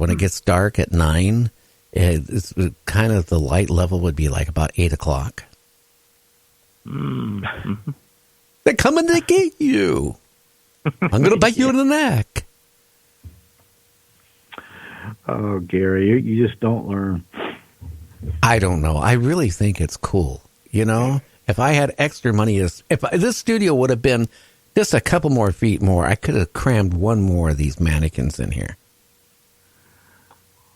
when it gets dark at 9, it's kind of the light level would be like about 8 o'clock. Mm-hmm. They're coming to get you. I'm going to bite you in the neck. Oh, Gary, you just don't learn. I don't know. I really think it's cool. You know, if I had extra money, if this studio would have been just a couple more feet more, I could have crammed one more of these mannequins in here.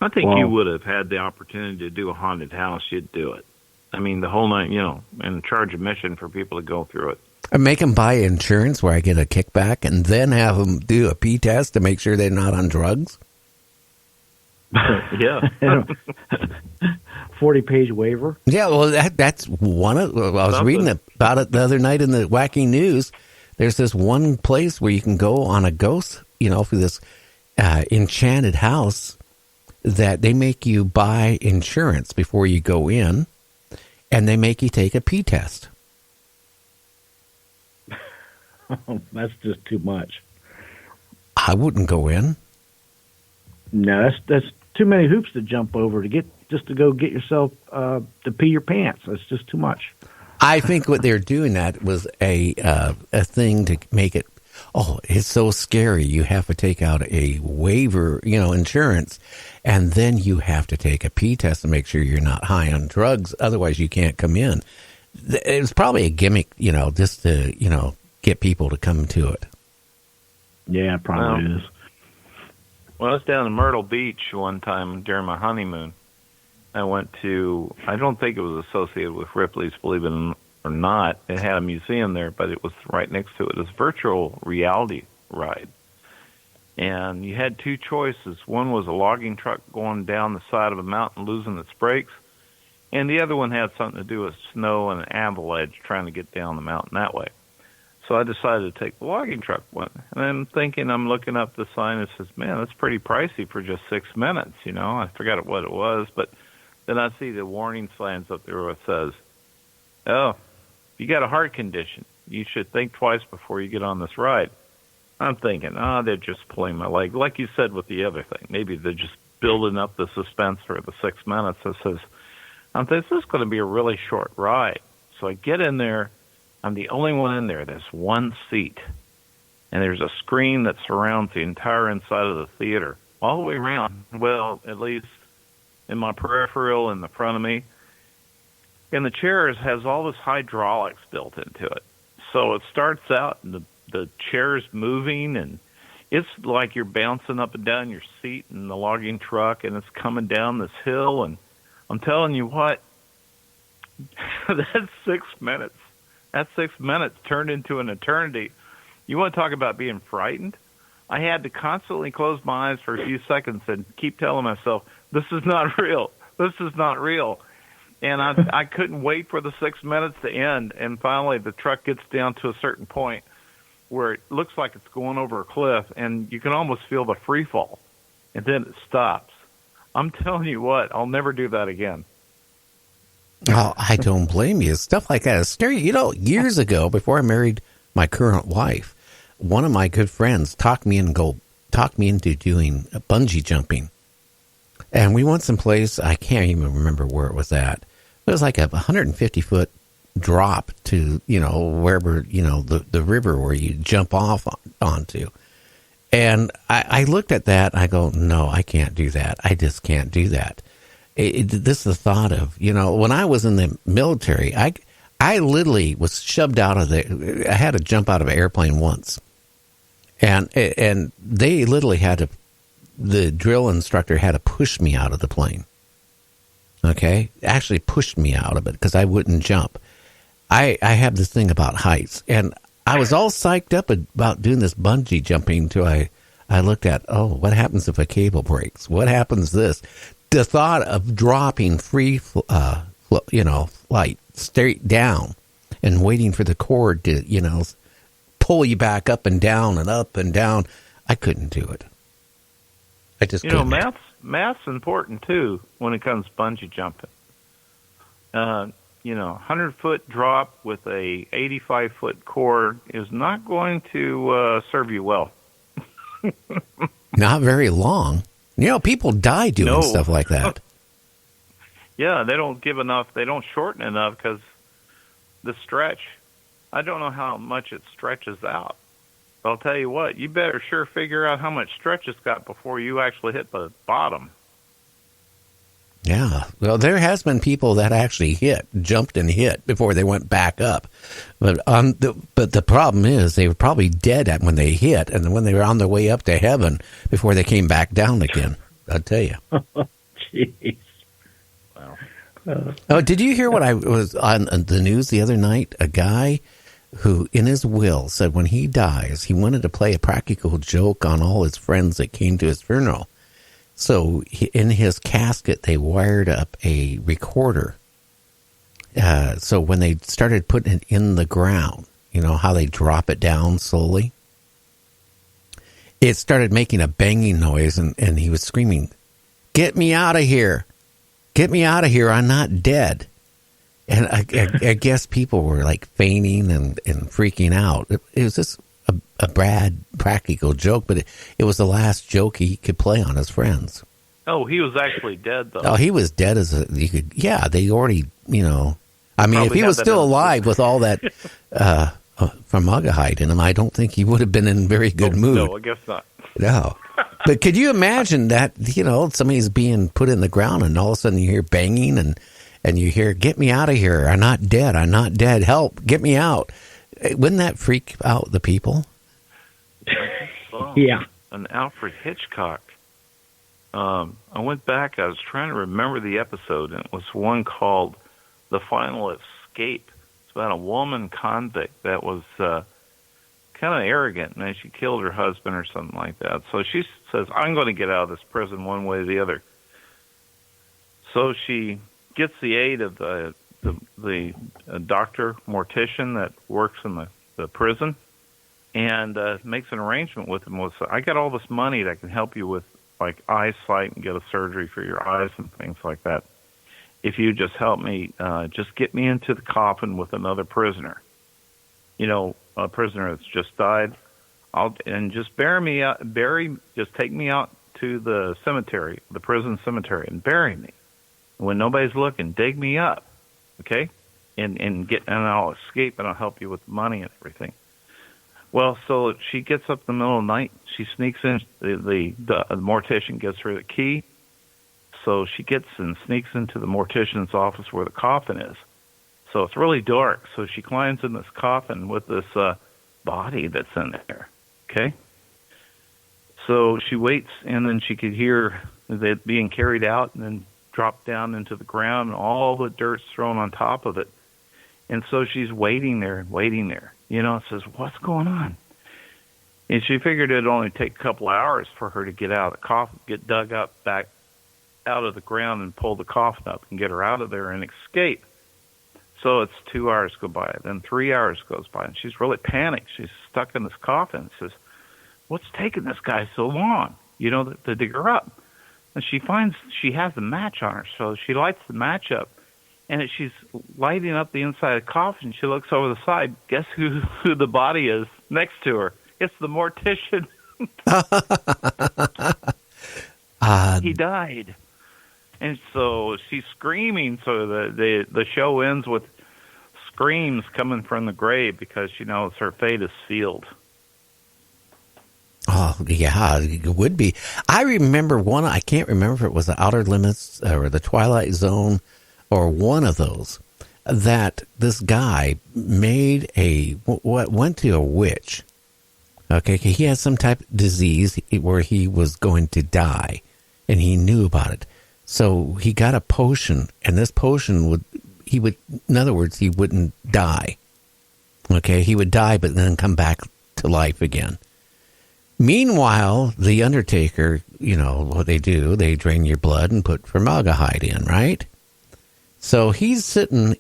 I think you would have had the opportunity to do a haunted house. You'd do it. I mean, the whole night, and charge admission for people to go through it. And make them buy insurance where I get a kickback and then have them do a P-test to make sure they're not on drugs. Yeah. 40-page waiver. Yeah, well, that's one of. I was reading about it the other night in the wacky news. There's this one place where you can go on a ghost, for this enchanted house that they make you buy insurance before you go in, and they make you take a P-test. That's just too much. I wouldn't go in. No, that's too many hoops to jump over to go get yourself to pee your pants. That's just too much. I think what they're doing that was a thing to make it. Oh, it's so scary. You have to take out a waiver, insurance, and then you have to take a P-test to make sure you're not high on drugs. Otherwise, you can't come in. It was probably a gimmick, just to get people to come to it. Yeah, it probably is. Well, I was down in Myrtle Beach one time during my honeymoon. I went to, I don't think it was associated with Ripley's, believe it or not. It had a museum there, but it was right next to it. It was a virtual reality ride. And you had two choices. One was a logging truck going down the side of a mountain, losing its brakes. And the other one had something to do with snow and an avalanche trying to get down the mountain that way. So I decided to take the logging truck one. And I'm looking up the sign and says, man, that's pretty pricey for just 6 minutes, I forgot what it was, but then I see the warning signs up there where it says, oh, if you got a heart condition, you should think twice before you get on this ride. I'm thinking, they're just pulling my leg. Like you said with the other thing, maybe they're just building up the suspense for the 6 minutes. I'm thinking, this is going to be a really short ride. So I get in there. I'm the only one in there. There's one seat, and there's a screen that surrounds the entire inside of the theater, all the way around. Well, at least in my peripheral in the front of me. And the chairs has all this hydraulics built into it. So it starts out, and the chair's moving, and it's like you're bouncing up and down your seat in the logging truck, and it's coming down this hill. And I'm telling you what, that's 6 minutes. That 6 minutes turned into an eternity. You want to talk about being frightened? I had to constantly close my eyes for a few seconds and keep telling myself, this is not real. This is not real. And I couldn't wait for the 6 minutes to end. And finally, the truck gets down to a certain point where it looks like it's going over a cliff, and you can almost feel the free fall. And then it stops. I'm telling you what, I'll never do that again. Oh, I don't blame you. Stuff like that is scary. Years ago, before I married my current wife, one of my good friends talked me into doing bungee jumping. And we went someplace, I can't even remember where it was at. It was like a 150-foot drop to, wherever, the river where you jump off onto. And I looked at that, and I go, no, I can't do that. I just can't do that. This is the thought of, when I was in the military, I literally was shoved out of I had to jump out of an airplane once. And they literally the drill instructor had to push me out of the plane. Okay? Actually pushed me out of it because I wouldn't jump. I have this thing about heights. And I was all psyched up about doing this bungee jumping until I looked at, what happens if a cable breaks? What happens this? The thought of dropping free, flight straight down and waiting for the cord to, pull you back up and down and up and down. I couldn't do it. I just couldn't. Math's important too when it comes to bungee jumping. 100-foot drop with a 85-foot cord is not going to serve you well. Not very long. You know, people die doing No. stuff like that. Yeah, they don't give enough. They don't shorten enough because the stretch. I don't know how much it stretches out. But I'll tell you what. You better sure figure out how much stretch it's got before you actually hit the bottom. Yeah. Well, there has been people that actually jumped and hit before they went back up. But the problem is they were probably dead when they hit, and when they were on their way up to heaven before they came back down again. I'll tell you. Jeez. Oh, did you hear what I was on the news the other night? A guy who, in his will, said when he dies, he wanted to play a practical joke on all his friends that came to his funeral. So in his casket, they wired up a recorder. So when they started putting it in the ground, you know how they drop it down slowly? It started making a banging noise, and he was screaming, "Get me out of here! Get me out of here! I'm not dead." And I guess people were like fainting and freaking out. It was just a bad practical joke, but it was the last joke he could play on his friends. Oh, he was actually dead, though. Oh, he was dead yeah, they already, you know. I mean, Probably if he was still alive with all that formaldehyde in him, I don't think he would have been in very good mood. No, I guess not. No. But could you imagine that, you know, somebody's being put in the ground and all of a sudden you hear banging and you hear, "Get me out of here. I'm not dead. I'm not dead. Help. Get me out." Wouldn't that freak out the people? Yeah. An Alfred Hitchcock. I went back. I was trying to remember the episode, and it was one called "The Final Escape." It's about a woman convict that was kind of arrogant, and she killed her husband or something like that. So she says, "I'm going to get out of this prison one way or the other." So she gets the aid of the doctor mortician that works in the prison, and makes an arrangement with him. I got all this money that can help you with like eyesight and get a surgery for your eyes and things like that. If you just help me, just get me into the coffin with another prisoner. You know, a prisoner that's just died. And just just take me out to the cemetery, the prison cemetery, and bury me. When nobody's looking, dig me up, okay? And I'll escape and I'll help you with the money and everything. Well, so she gets up in the middle of the night. She sneaks in. The mortician gets her the key. So she gets and sneaks into the mortician's office where the coffin is. So it's really dark. So she climbs in this coffin with this body that's in there, okay? So she waits, and then she could hear it being carried out and then drop down into the ground, and all the dirt's thrown on top of it. And so she's waiting there, you know, and says, "What's going on?" And she figured it'd only take a couple hours for her to get out of the coffin, get dug up back out of the ground and pull the coffin up and get her out of there and escape. So it's 2 hours go by, then 3 hours goes by, and she's really panicked. She's stuck in this coffin. Says, "What's taking this guy so long, you know, to dig her up?" And she finds she has a match on her, so she lights the match up. And as she's lighting up the inside of the coffin, she looks over the side. Guess who the body is next to her? It's the mortician. He died. And so she's screaming. So the show ends with screams coming from the grave because she knows her fate is sealed. Oh, yeah, it would be. I remember one, I can't remember if it was the Outer Limits or the Twilight Zone or one of those, that this guy made went to a witch. Okay, he had some type of disease where he was going to die, and he knew about it. So he got a potion, and this potion in other words, he wouldn't die. Okay, he would die, but then come back to life again. Meanwhile, the Undertaker, you know what they do, they drain your blood and put formaldehyde in, right? So he's laying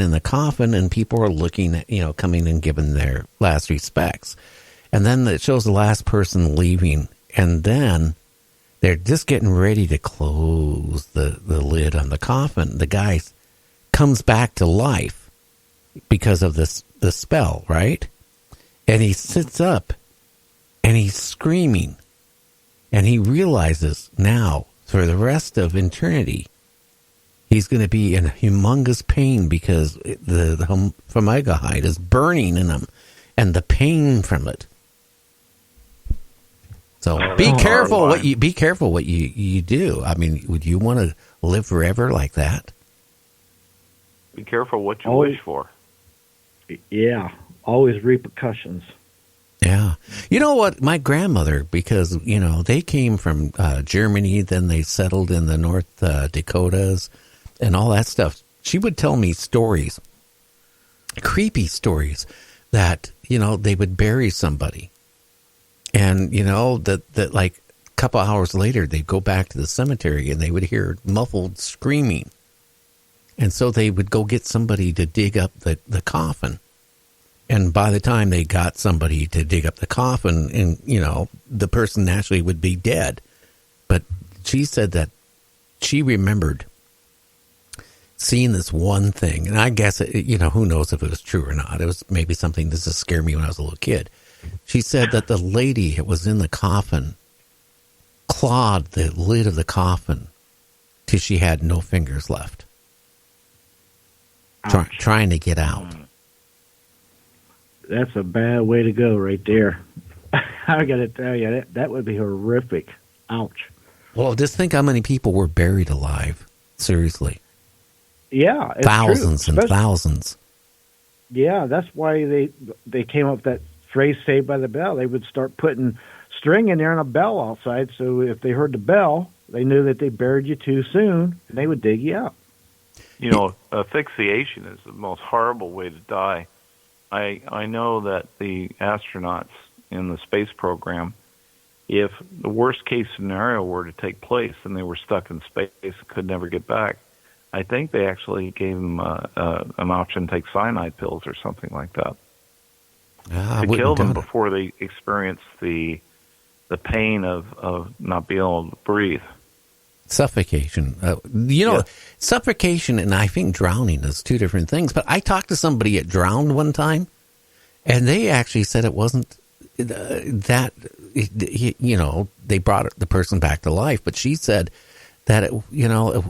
in the coffin, and people are looking at, you know, coming and giving their last respects. And then it shows the last person leaving, and then they're just getting ready to close the lid on the coffin. The guy comes back to life because of the spell, right? And he sits up, and he's screaming. And he realizes now, for the rest of eternity, he's going to be in humongous pain because the formaldehyde is burning in him, and the pain from it. So be careful what you do. I mean, would you want to live forever like that? Be careful what you wish for. Yeah, always repercussions. Yeah. You know what? My grandmother, because, they came from Germany, then they settled in the North Dakotas and all that stuff. She would tell me stories, creepy stories, that, they would bury somebody. And, that like a couple hours later, they'd go back to the cemetery and they would hear muffled screaming. And so they would go get somebody to dig up the coffin. And by the time they got somebody to dig up the coffin, and, the person naturally would be dead. But she said that she remembered seeing this one thing. And I guess, who knows if it was true or not. It was maybe something that just scared me when I was a little kid. She said that the lady that was in the coffin clawed the lid of the coffin till she had no fingers left. Trying to get out. That's a bad way to go right there. I got to tell you, that would be horrific. Ouch. Well, just think how many people were buried alive. Seriously. Yeah. It's thousands true. And thousands. Yeah, that's why they came up with that phrase, Saved by the Bell. They would start putting string in there and a bell outside, so if they heard the bell, they knew that they buried you too soon, and they would dig you out. Asphyxiation is the most horrible way to die. I know that the astronauts in the space program, if the worst case scenario were to take place and they were stuck in space and could never get back, I think they actually gave them an option to take cyanide pills or something like that to kill them before they experience the pain of not being able to breathe. Suffocation. Suffocation and I think drowning is two different things. But I talked to somebody that drowned one time, and they actually said it wasn't that, they brought the person back to life. But she said that, it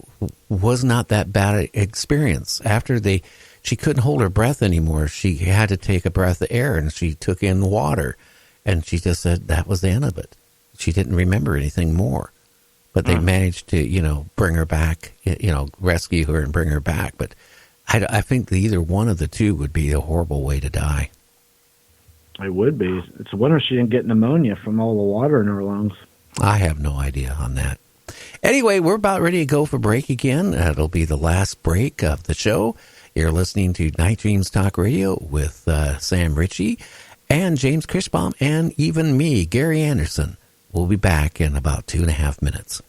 was not that bad an experience. After she couldn't hold her breath anymore. She had to take a breath of air, and she took in water. And she just said that was the end of it. She didn't remember anything more. But they managed to, bring her back, rescue her and bring her back. But I think either one of the two would be a horrible way to die. It would be. It's a wonder she didn't get pneumonia from all the water in her lungs. I have no idea on that. Anyway, we're about ready to go for break again. It'll be the last break of the show. You're listening to Night Dreams Talk Radio with Sam Ritchie and James Kirschbaum and even me, Gary Anderson. We'll be back in about 2.5 minutes.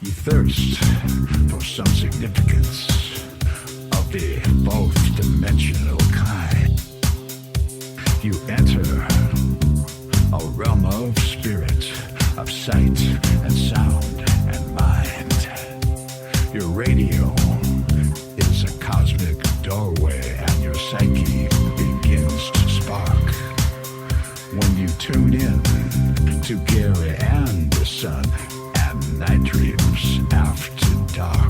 You thirst for some significance of the both dimensional kind. You enter a realm of spirit, of sight and sound and mind. Your radio is a cosmic doorway and your psyche begins to spark. When you tune in to Gary and the Sun and Night Dreams After Dark.